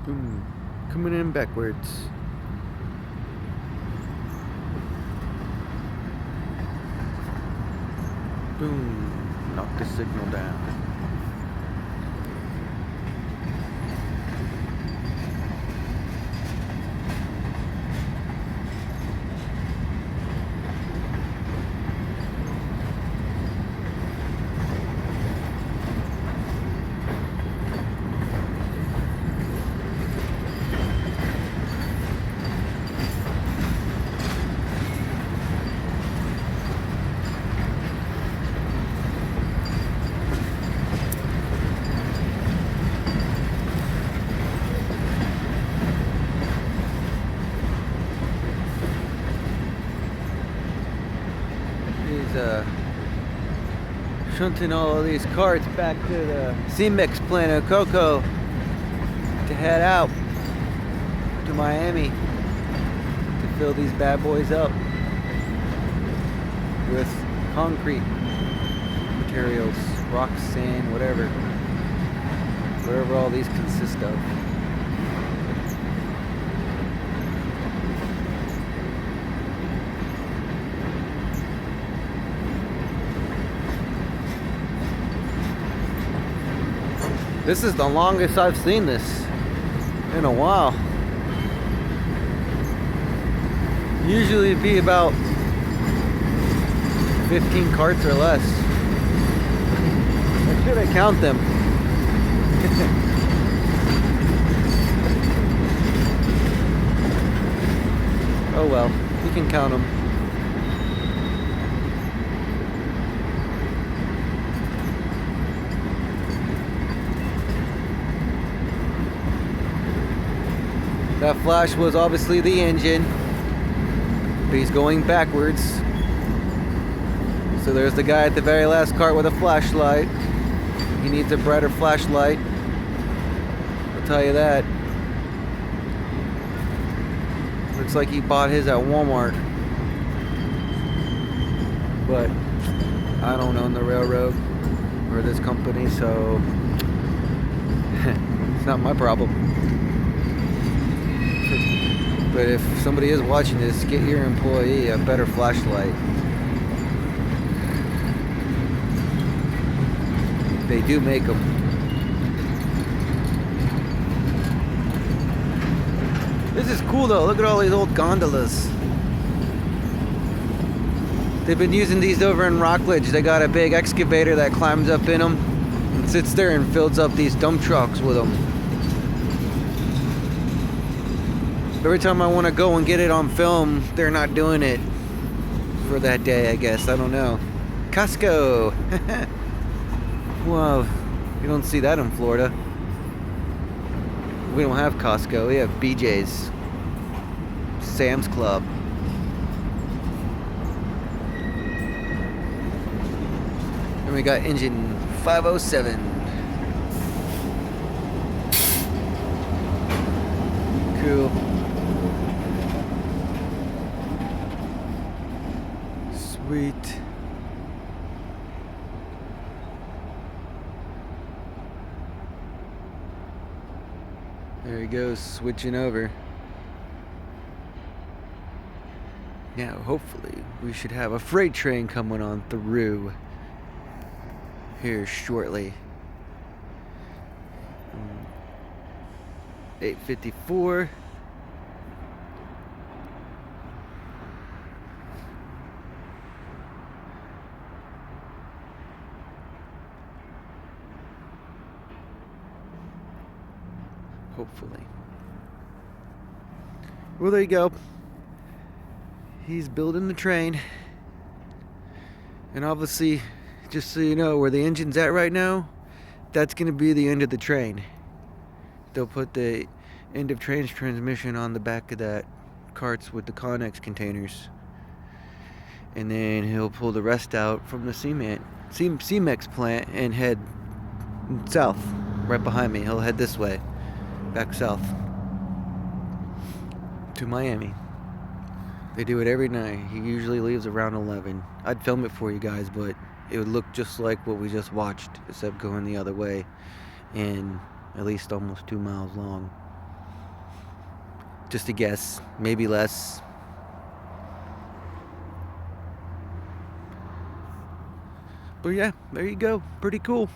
Boom. Coming in backwards. Boom. Knock the signal down. Shunting all of these carts back to the CEMEX plant of cocoa to head out to Miami to fill these bad boys up with concrete materials, rock, sand, whatever all these consist of. This is the longest I've seen this in a while. Usually it'd be about 15 carts or less. Or should I count them? Oh well, you can count them. That flash was obviously the engine, but he's going backwards. So there's the guy at the very last cart with a flashlight. He needs a brighter flashlight, I'll tell you that. Looks like he bought his at Walmart. But I don't own the railroad or this company, so it's not my problem. But if somebody is watching this, get your employee a better flashlight. They do make them. This is cool though. Look at all these old gondolas. They've been using these over in Rockledge. They got a big excavator that climbs up in them and sits there and fills up these dump trucks with them. Every time I want to go and get it on film, they're not doing it for that day, I guess. I don't know. Costco! Wow, you don't see that in Florida. We don't have Costco, we have BJ's. Sam's Club. And we got engine 507. Cool. Sweet. There he goes, switching over. Now, hopefully, we should have a freight train coming on through here shortly. 8:54. Hopefully. Well, there you go. He's building the train. And obviously, just so you know, where the engine's at right now, that's going to be the end of the train. They'll put the end of train's transmission on the back of that carts with the Connex containers. And then he'll pull the rest out from the CEMEX plant and head south, right behind me. He'll head this way. Back south to Miami. They do it every night. He usually leaves around 11. I'd film it for you guys, but it would look just like what we just watched, except going the other way, and at least almost 2 miles long. Just a guess, maybe less. But yeah, there you go. Pretty cool.